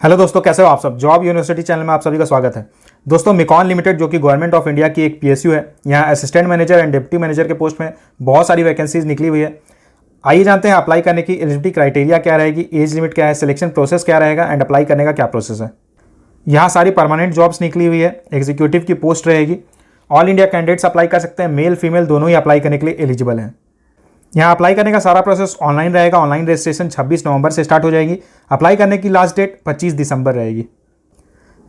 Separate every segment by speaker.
Speaker 1: Hello दोस्तों, कैसे हो आप सब। जॉब यूनिवर्सिटी चैनल में आप सभी का स्वागत है। दोस्तों, मिकॉन लिमिटेड जो कि गवर्नमेंट ऑफ इंडिया की एक पीएसयू है, यहाँ assistant manager and deputy manager के पोस्ट में बहुत सारी वैकेंसीज निकली हुई है। आइए जानते हैं अप्लाई करने की एलिजिबिलिटी क्राइटेरिया क्या रहेगी, एज लिमिट क्या है, सिलेक्शन प्रोसेस क्या रहेगा एंड अप्लाई करने का क्या प्रोसेस है। यहाँ सारी परमानेंट जॉब्स निकली हुई है, एग्जीक्यूटिव की पोस्ट रहेगी। ऑल इंडिया कैंडिडेट्स अप्लाई कर सकते हैं, मेल फीमेल दोनों ही अप्लाई करने के लिए एलिजिबल हैं। यहाँ अप्लाई करने का सारा प्रोसेस ऑनलाइन रहेगा। ऑनलाइन रजिस्ट्रेशन 26 नवंबर से स्टार्ट हो जाएगी। अप्लाई करने की लास्ट डेट 25 दिसंबर रहेगी।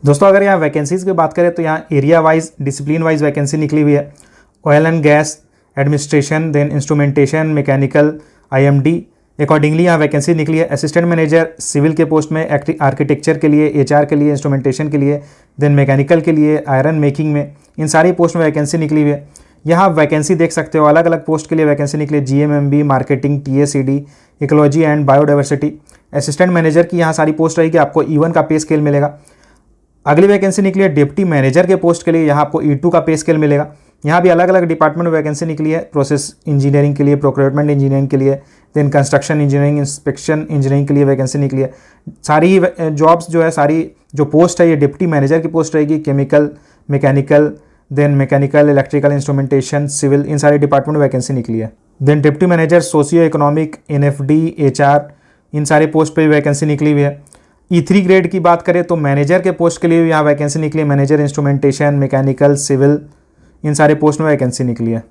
Speaker 1: दोस्तों, अगर यहाँ वैकेंसीज़ की बात करें तो यहाँ area wise, discipline wise vacancy निकली हुई है। Oil and gas, administration, then instrumentation, mechanical, IMD accordingly यहाँ वैकेंसी निकली है। असिस्टेंट मैनेजर सिविल के पोस्ट में, आर्किटेक्चर के लिए, HR के लिए, इंस्ट्रूमेंटेशन के लिए, देन मैकेनिकल के लिए, आयरन मेकिंग में, इन सारी पोस्ट में वैकेंसी निकली हुई है। यहाँ वैकेंसी देख सकते हो, अलग अलग पोस्ट के लिए वैकेंसी निकली है। GMMB, marketing, TACD, ecology and biodiversity. Assistant manager की यहाँ सारी पोस्ट रहेगी, आपको E1 का पे स्केल मिलेगा। अगली वैकेंसी निकली है डिप्टी मैनेजर के पोस्ट के लिए, यहाँ आपको E2 का पे स्केल मिलेगा। यहाँ भी अलग अलग डिपार्टमेंट में वैकेंसी निकली है। प्रोसेस इंजीनियरिंग के लिए, प्रोक्योरमेंट इंजीनियरिंग के लिए, then construction engineering, inspection engineering के लिए वैकेंसी निकली है। सारी ही जॉब्स जो है, सारी जो पोस्ट है ये डिप्टी मैनेजर की पोस्ट रहेगी। Chemical, mechanical, then mechanical, electrical, instrumentation, civil, इन सारे डिपार्टमेंट में वैकेंसी निकली है। Then deputy manager socio economic, NFD, HR, इन सारे पोस्ट पे वैकेंसी निकली हुई है। E3 ग्रेड की बात करें तो मैनेजर के पोस्ट के लिए भी यहाँ वैकेंसी निकली है। मैनेजर इंस्ट्रूमेंटेशन, मैकेनिकल, सिविल, इन सारे पोस्ट में वैकेंसी निकली है।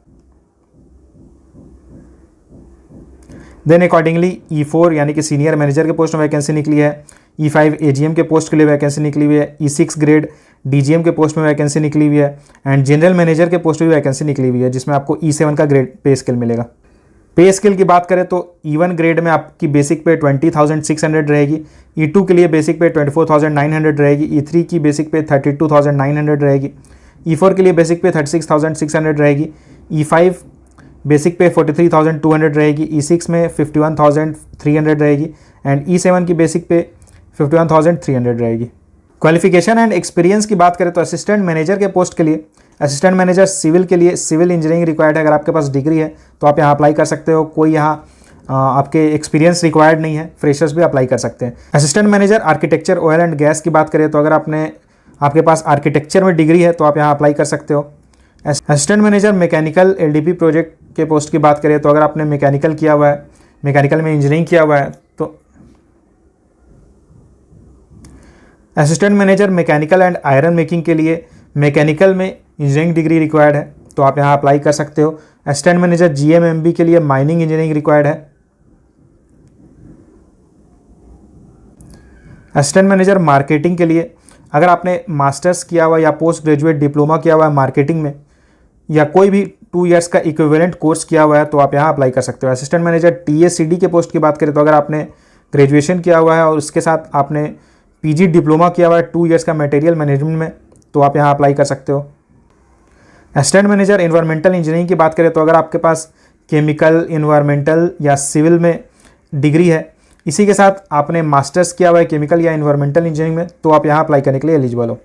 Speaker 1: देन अकॉर्डिंगली E4 यानी कि सीनियर मैनेजर के पोस्ट में वैकेंसी निकली है। E5 AGM के पोस्ट के लिए वैकेंसी निकली हुई है। E6 ग्रेड DGM के पोस्ट में वैकेंसी निकली हुई है। एंड जनरल मैनेजर के पोस्ट में भी वैकेंसी निकली हुई है, जिसमें आपको E7 का ग्रेड पे स्केल मिलेगा। पे स्केल की बात करें तो E1 ग्रेड में आपकी बेसिक पे 20,600 रहेगी। E2 के लिए बेसिक पे 24,900 रहेगी। E3 की बेसिक पे 32,900 रहेगी। E4 के लिए बेसिक पे 36,600 रहेगी। E5 बेसिक पे 43,200 रहेगी। E6 में 51,300 रहेगी। एंड E7 की बेसिक पे 51,300 रहेगी। क्वालिफिकेशन एंड एक्सपीरियंस की बात करें तो असिस्टेंट मैनेजर के पोस्ट के लिए, असिस्टेंट मैनेजर सिविल के लिए सिविल इंजीनियरिंग रिक्वायर्ड है। अगर आपके पास डिग्री है तो आप यहाँ अप्लाई कर सकते हो। कोई यहाँ आपके एक्सपीरियंस रिक्वायर्ड नहीं है, फ्रेशर्स भी अप्लाई कर सकते हैं। Assistant manager architecture, oil and gas की बात करें तो अगर आपके पास आर्किटेक्चर में डिग्री है तो आप यहाँ अप्लाई कर सकते हो। Assistant manager mechanical LDP project के पोस्ट की बात करें तो अगर आपने मैकेनिकल किया हुआ है, मैकेनिकल में इंजीनियरिंग किया हुआ है तो assistant manager mechanical and iron making के लिए मैकेनिकल में इंजीनियरिंग डिग्री रिक्वायर्ड है, तो आप यहाँ अप्लाई कर सकते हो। असिस्टेंट मैनेजर GMMB के लिए माइनिंग इंजीनियरिंग रिक्वायर्ड है। असिस्टेंट मैनेजर मार्केटिंग के लिए अगर आपने मास्टर्स किया हुआ या पोस्ट ग्रेजुएट डिप्लोमा किया हुआ है मार्केटिंग में, या कोई भी 2 इयर्स का इक्विवेलेंट कोर्स किया हुआ है तो आप यहाँ अप्लाई कर सकते हो। असिस्टेंट मैनेजर TACD के पोस्ट की बात करें तो अगर आपने ग्रेजुएशन किया हुआ है और उसके साथ आपने PG डिप्लोमा किया हुआ है 2 इयर्स का मटेरियल मैनेजमेंट में, तो आप यहाँ अप्लाई कर सकते हो। असिस्टेंट मैनेजर इन्वायरमेंटल इंजीनियरिंग की बात करें तो अगर आपके पास केमिकल, इन्वायरमेंटल या सिविल में डिग्री है, इसी के साथ आपने मास्टर्स किया हुआ है केमिकल या इन्वायरमेंटल इंजीनियरिंग में, तो आप यहाँ अप्लाई करने के लिए एलिजिबल हो।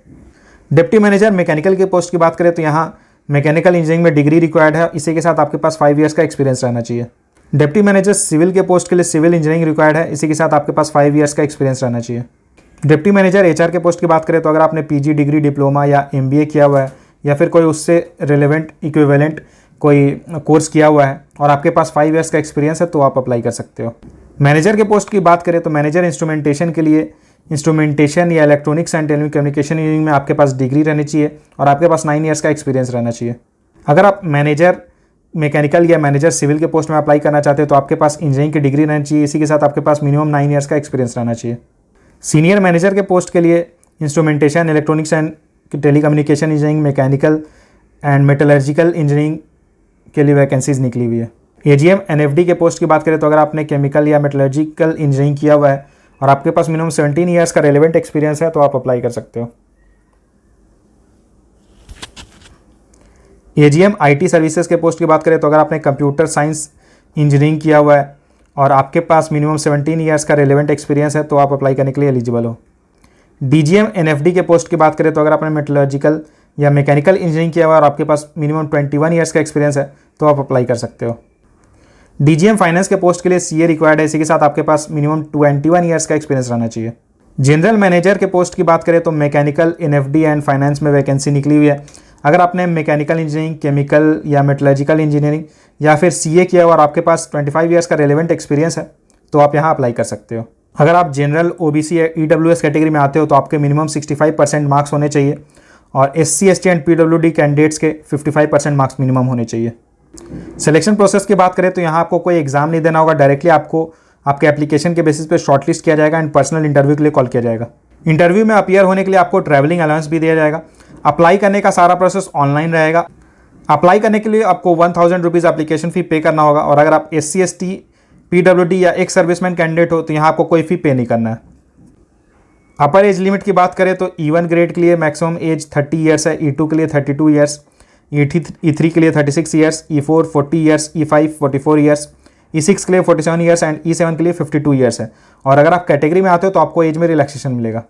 Speaker 1: डिप्टी मैनेजर मैकेनिकल के पोस्ट की बात करें तो यहाँ मैकेनिकल इंजीनियरिंग में डिग्री रिक्वायर्ड है। इसी के साथ आपके पास 5 इयर्स का एक्सपीरियंस रहना चाहिए। डिप्टी मैनेजर सिविल के पोस्ट के लिए सिविल इंजीनियरिंग रिक्वायर्ड है। इसी के साथ आपके पास 5 इयर्स का एक्सपीरियंस रहना चाहिए। डिप्टी मैनेजर HR के पोस्ट की बात करें तो अगर आपने PG डिग्री, डिप्लोमा या MBA किया हुआ है या फिर कोई उससे रिलेवेंट इक्विवेलेंट कोई कोर्स किया हुआ है और आपके पास 5 इयर्स का एक्सपीरियंस है तो आप अप्लाई कर सकते हो। मैनेजर के पोस्ट की बात करें तो मैनेजर इंस्ट्रूमेंटेशन के लिए इंस्ट्रूमेंटेशन या इलेक्ट्रॉनिक्स एंड टेलीकम्युनिकेशन इंजीनियरिंग में आपके पास डिग्री रहनी चाहिए और आपके पास 9 इयर्स का एक्सपीरियंस रहना चाहिए। अगर आप मैनेजर मैकेनिकल या मैनेजर सिविल के पोस्ट में अप्लाई करना चाहते हो तो आपके पास इंजीनियरिंग की डिग्री रहनी चाहिए। इसी के साथ आपके पास मिनिमम 9 इयर्स का एक्सपीरियंस रहना चाहिए। सीनियर मैनेजर के पोस्ट के लिए instrumentation, electronics and telecommunication engineering, mechanical and metallurgical engineering के लिए वैकेंसीज निकली हुई है। AGM NFD के पोस्ट की बात करें तो अगर आपने केमिकल या मेटलर्जिकल इंजीनियरिंग किया हुआ है और आपके पास मिनिमम 17 इयर्स का रेलेवेंट एक्सपीरियंस है तो आप अप्लाई कर सकते हो। AGM IT सर्विसेज के पोस्ट की बात करें तो अगर आपने कंप्यूटर साइंस इंजीनियरिंग किया हुआ है और आपके पास मिनिमम 17 इयर्स का रेलेवेंट एक्सपीरियंस है तो आप अप्लाई करने के लिए एलिजिबल हो। DGM NFD के पोस्ट की बात करें तो अगर आपने मेटलर्जिकल या मैकेनिकल इंजीनियरिंग किया हुआ है और आपके पास मिनिमम 21 इयर्स का एक्सपीरियंस है तो आप अप्लाई कर सकते हो। DGM फाइनेंस के पोस्ट के लिए CA रिक्वायर्ड है। इसी के साथ आपके पास मिनिमम 21 इयर्स का एक्सपीरियंस रहना चाहिए। जनरल मैनेजर के पोस्ट की बात करें तो मैकेनिकल, एनएफडी एंड फाइनेंस में वैकेंसी निकली हुई है। अगर आपने मैकेनिकल इंजीनियरिंग, केमिकल या मेटलर्जिकल इंजीनियरिंग या फिर सीए किया और आपके पास 25 ईयर्स का रेलेवेंट एक्सपीरियंस है तो आप यहाँ अप्लाई कर सकते हो। अगर आप जनरल, ओबीसी या ईडब्ल्यूएस कैटेगरी में आते हो तो आपके मिनिमम 65% मार्क्स होने चाहिए और SC, ST and PWD candidates के 55% मार्क्स मिनिमम होने चाहिए। सिलेक्शन प्रोसेस की बात करें तो यहाँ आपको कोई एग्जाम नहीं देना होगा, डायरेक्टली आपको आपके एप्लीकेशन के बेसिस पे शॉर्टलिस्ट किया जाएगा एंड पर्सनल इंटरव्यू के लिए कॉल किया जाएगा। इंटरव्यू में अपीयर होने के लिए आपको ट्रैवलिंग अलाउंस भी दिया जाएगा। अप्लाई करने का सारा प्रोसेस ऑनलाइन रहेगा। अप्लाई करने के लिए आपको 1000 रुपीज़ एप्लीकेशन फ़ी पे करना होगा और अगर आप एससी, एसटी, पीडब्ल्यूडी या एक्स सर्विसमैन कैंडिडेट हो तो यहाँ आपको कोई फ़ी पे नहीं करना है। अपर एज लिमिट की बात करें तो E1 ग्रेड के लिए मैक्सिमम एज 30 ईयर्स है, E2 के लिए 32 ईयर्स, E3 के लिए 36 years, E4 40 years, E5 44 years, E6 के लिए 47 ईयर्स एंड E7 के लिए 52 ईयर्स है। और अगर आप कैटेगरी में आते हो तो आपको एज में रिलैक्सेशन मिलेगा।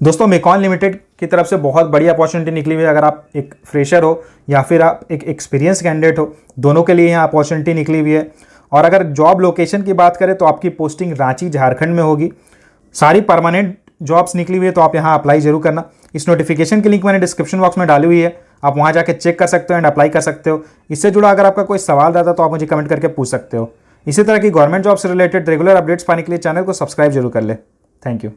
Speaker 1: दोस्तों, मेकॉन लिमिटेड की तरफ से बहुत बड़ी अपॉर्चुनिटी निकली हुई है। अगर आप एक फ्रेशर हो या फिर आप एक एक्सपीरियंस कैंडिडेट हो, दोनों के लिए यहाँ अपॉर्चुनिटी निकली हुई है। और अगर जॉब लोकेशन की बात करें तो आपकी पोस्टिंग रांची, झारखंड में होगी। सारी परमानेंट जॉब्स निकली हुई है तो आप यहाँ अप्लाई जरूर करना। इस नोटिफिकेशन की लिंक मैंने डिस्क्रिप्शन बॉक्स में डाली हुई है, आप वहाँ जाके चेक कर सकते हो एंड अप्लाई कर सकते हो। इससे जुड़ा अगर आपका कोई सवाल रहता तो आप मुझे कमेंट करके पूछ सकते हो। इसी तरह की गवर्नमेंट जॉब से रिलेटेड रेगुलर अपडेट्स पाने के लिए चैनल को सब्सक्राइब जरूर कर ले। Thank you.